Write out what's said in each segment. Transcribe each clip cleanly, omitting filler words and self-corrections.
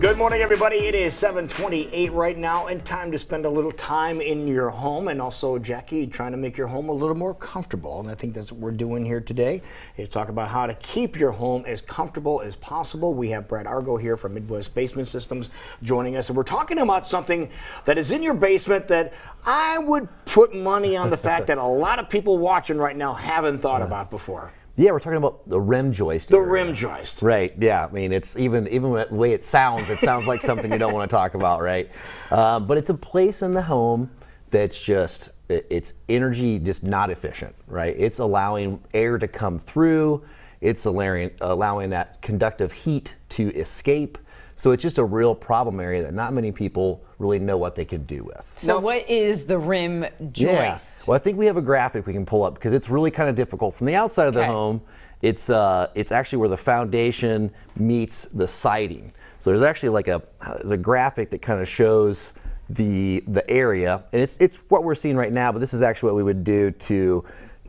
Good morning, everybody. It is 7:28 right now, and time to spend a little time in your home, and also, Jackie, trying to make your home a little more comfortable. And I think that's what we're doing here today, is talk about how to keep your home as comfortable as possible. We have Brad Argo here from Midwest Basement Systems joining us, and we're talking about something that is in your basement that I would put money on the fact that a lot of people watching right now haven't thought about before. Yeah, we're talking about the rim joist. The rim joist. Right, yeah. I mean, it's even the way it sounds like something you don't want to talk about, right? But it's a place in the home that's just, it's energy just not efficient, right? It's allowing air to come through. It's allowing that conductive heat to escape. So it's just a real problem area that not many people really know what they could do with. So what is the rim joist? Yeah. Well, I think we have a graphic we can pull up because it's really kind of difficult. From the outside of the home, it's actually where the foundation meets the siding. So there's actually there's a graphic that kind of shows the area, and it's what we're seeing right now, but this is actually what we would do to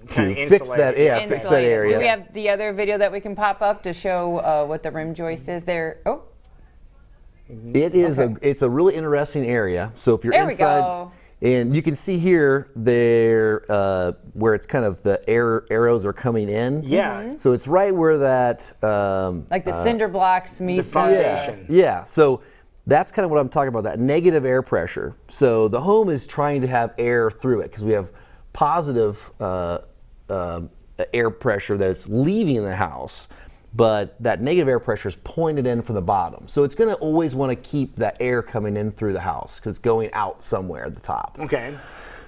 fix that, fix that area. Do we have the other video that we can pop up to show what the rim joist is there? Oh. It is it's a really interesting area. So if you're inside, and you can see here there where it's kind of the arrows are coming in. Yeah. So it's right where that like the cinder blocks meet the foundation. Yeah. So that's kind of what I'm talking about, that negative air pressure. So the home is trying to have air through it because we have positive air pressure that's leaving the house. But that negative air pressure is pointed in from the bottom. So it's going to always want to keep that air coming in through the house because it's going out somewhere at the top. Okay.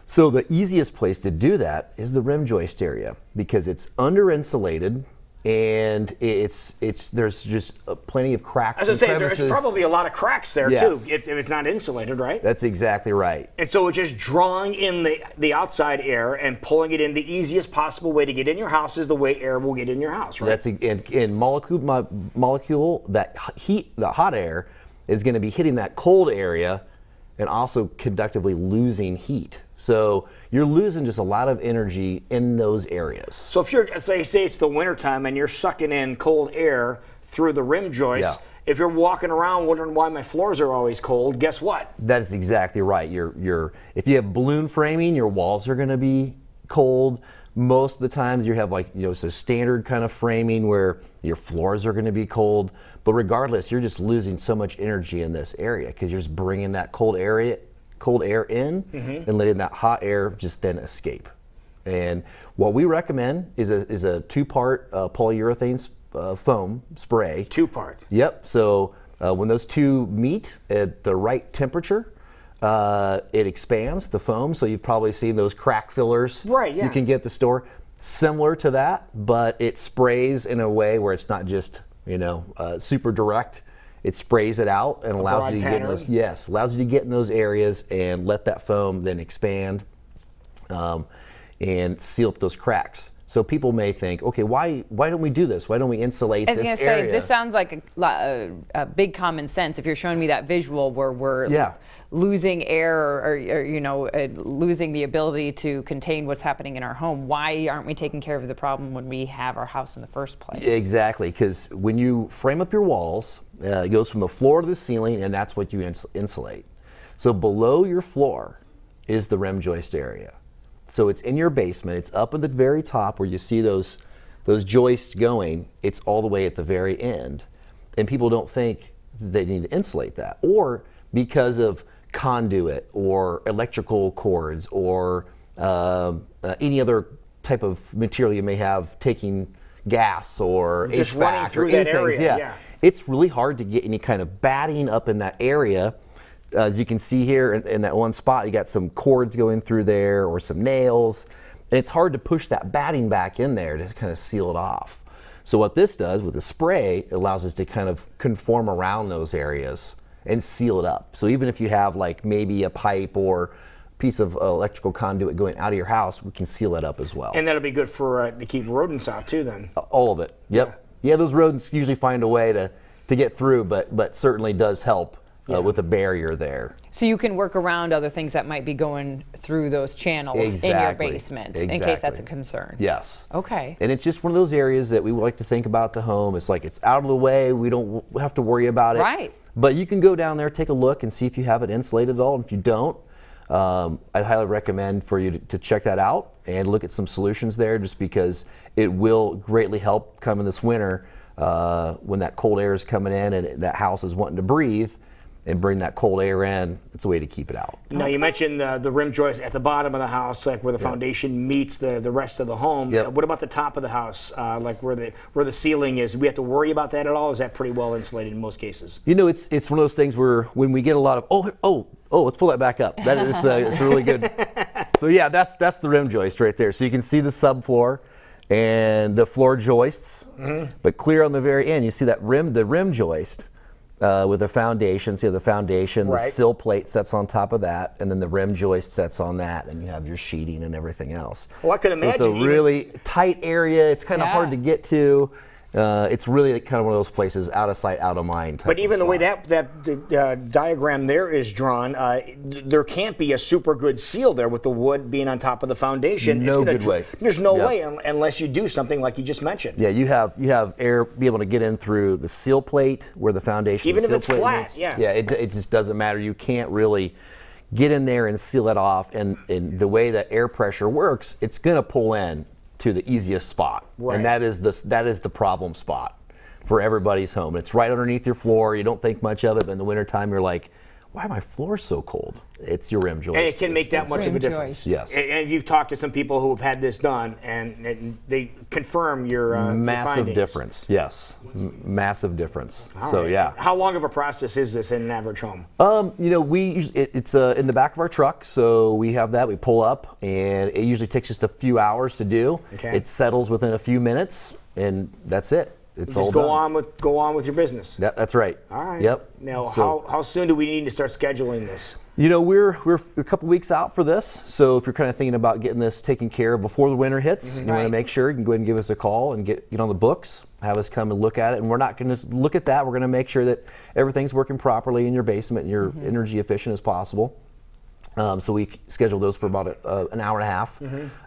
So the easiest place to do that is the rim joist area because it's under insulated and there's just plenty of cracks and crevices. There's probably a lot of cracks there too if it's not insulated, right? That's exactly right. And so it's just drawing in the outside air and pulling it in. The easiest possible way to get in your house is the way air will get in your house, right? That's in molecule that heat, the hot air is going to be hitting that cold area and also conductively losing heat. So you're losing just a lot of energy in those areas. So if you're, say it's the wintertime and you're sucking in cold air through the rim joist, if you're walking around wondering why my floors are always cold, guess what? That's exactly right. If you have balloon framing, your walls are going to be cold. Most of the times you have so standard kind of framing where your floors are going to be cold. But regardless, you're just losing so much energy in this area because you're just bringing that cold air in and letting that hot air just then escape. And what we recommend is a two-part polyurethane foam spray. Two-part. Yep. So when those two meet at the right temperature, it expands the foam. So you've probably seen those crack fillers you can get at the store. Similar to that, but it sprays in a way where it's not just super direct. It sprays it out and allows you to get in those. Yes, allows you to get in those areas and let that foam then expand and seal up those cracks. So people may think, okay, why don't we do this? Why don't we insulate this area? I was going to say, this sounds like a big common sense. If you're showing me that visual where we're losing air or losing the ability to contain what's happening in our home, why aren't we taking care of the problem when we have our house in the first place? Exactly, because when you frame up your walls, it goes from the floor to the ceiling, and that's what you insulate. So below your floor is the rim joist area. So it's in your basement. It's up at the very top where you see those joists going. It's all the way at the very end. And people don't think they need to insulate that. Or because of conduit or electrical cords or any other type of material you may have taking gas or just HVAC running through or that anything. area. It's really hard to get any kind of batting up in that area. As you can see here in that one spot, you got some cords going through there or some nails. And it's hard to push that batting back in there to kind of seal it off. So what this does with the spray, it allows us to kind of conform around those areas and seal it up. So even if you have maybe a pipe or piece of electrical conduit going out of your house, we can seal it up as well. And that'll be good for to keep rodents out too then. All of it, yep. Yeah, those rodents usually find a way to get through, but certainly does help with a barrier there. So you can work around other things that might be going through those channels in your basement in case that's a concern. Yes. Okay. And it's just one of those areas that we like to think about the home. It's like it's out of the way. We don't have to worry about it. Right. But you can go down there, take a look, and see if you have it insulated at all. And if you don't, I'd highly recommend for you to check that out and look at some solutions there, just because it will greatly help come in this winter when that cold air is coming in and that house is wanting to breathe and bring that cold air in. It's a way to keep it out. Now, you mentioned the rim joist at the bottom of the house, like where the foundation meets the rest of the home. Yep. What about the top of the house, like where the ceiling is? Do we have to worry about that at all? Is that pretty well insulated in most cases? You know, it's one of those things where when we get a lot of, let's pull that back up. That is it's really good. So yeah, that's the rim joist right there. So you can see the subfloor and the floor joists, but clear on the very end, you see that the rim joist. With the foundation, so you have the foundation, the sill plate sets on top of that, and then the rim joist sets on that, and you have your sheeting and everything else. Well, I could imagine. So it's a really tight area. It's kind of hard to get to. It's really kind of one of those places, out of sight, out of mind. But even the way that diagram there is drawn, there can't be a super good seal there with the wood being on top of the foundation. No good way. There's no way unless you do something like you just mentioned. Yeah, you have air be able to get in through the seal plate where the foundation. Even the if it's flat, meets. Yeah, it just doesn't matter. You can't really get in there and seal it off. And the way that air pressure works, it's going to pull in to the easiest spot, and that is the problem spot for everybody's home. It's right underneath your floor. You don't think much of it, but in the wintertime you're like, why are my floors so cold? It's your rim joist. And it can make that much of a difference. Yes. And you've talked to some people who have had this done, and they confirm your massive your difference. Yes, massive difference. All so right. yeah. How long of a process is this in an average home? You know, it's in the back of our truck, so we have that. We pull up, and it usually takes just a few hours to do. Okay. It settles within a few minutes, and that's it. It's all Just done. go on with your business. Yeah, that's right. All right. Yep. Now, So- how soon do we need to start scheduling this? You know, we're a couple weeks out for this, so if you're kind of thinking about getting this taken care of before the winter hits, and you want to make sure, you can go ahead and give us a call and get on the books, have us come and look at it. And we're not going to look at that. We're going to make sure that everything's working properly in your basement and you're energy efficient as possible. So we schedule those for about an hour and a half.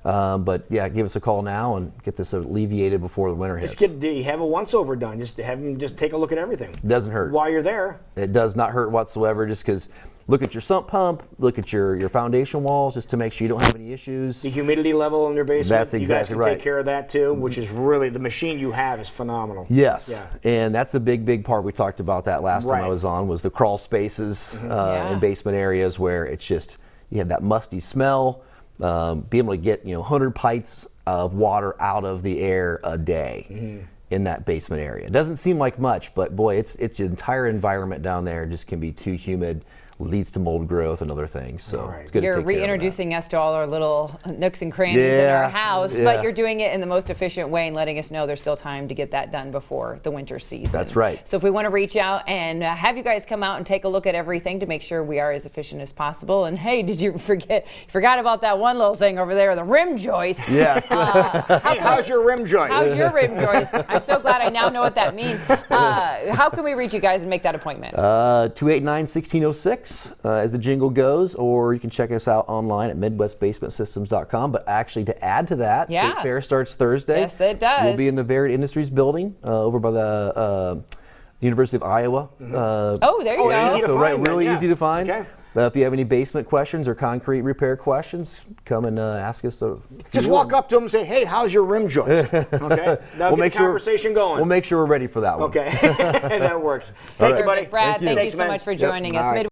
But yeah, give us a call now and get this alleviated before the winter hits. Have a once-over done. Just have them just take a look at everything. Doesn't hurt. While you're there. It does not hurt whatsoever, just because look at your sump pump, look at your foundation walls, just to make sure you don't have any issues. The humidity level in your basement. That's exactly you guys can right. take care of that too, which is really, the machine you have is phenomenal. Yes, Yeah. and that's a big part. We talked about that last time I was on, was the crawl spaces in basement areas where it's just, you have that musty smell. Be able to get 100 pints of water out of the air a day in that basement area. It doesn't seem like much, but boy, it's the entire environment down there just can be too humid, leads to mold growth and other things. So it's good. You're reintroducing us to all our little nooks and crannies in our house, but you're doing it in the most efficient way and letting us know there's still time to get that done before the winter season. That's right. So if we want to reach out and have you guys come out and take a look at everything to make sure we are as efficient as possible. And hey, did you forgot about that one little thing over there, the rim joist? Yes. How's your rim joist? How's your rim joist? I'm so glad I now know what that means. How can we reach you guys and make that appointment? 289-1606 as the jingle goes, or you can check us out online at MidwestBasementSystems.com. But actually, to add to that, State Fair starts Thursday. Yes, it does. We'll be in the Varied Industries building over by the University of Iowa. Oh, there you go. Easy to So find really then, easy to find. Okay. If you have any basement questions or concrete repair questions, come and ask us. Just walk up to them and say, "Hey, how's your rim joist?" Okay, that'll get the conversation going. We'll make sure we're ready for that one. Okay, that works. Thank you, buddy. Brad, thank you so much for joining us.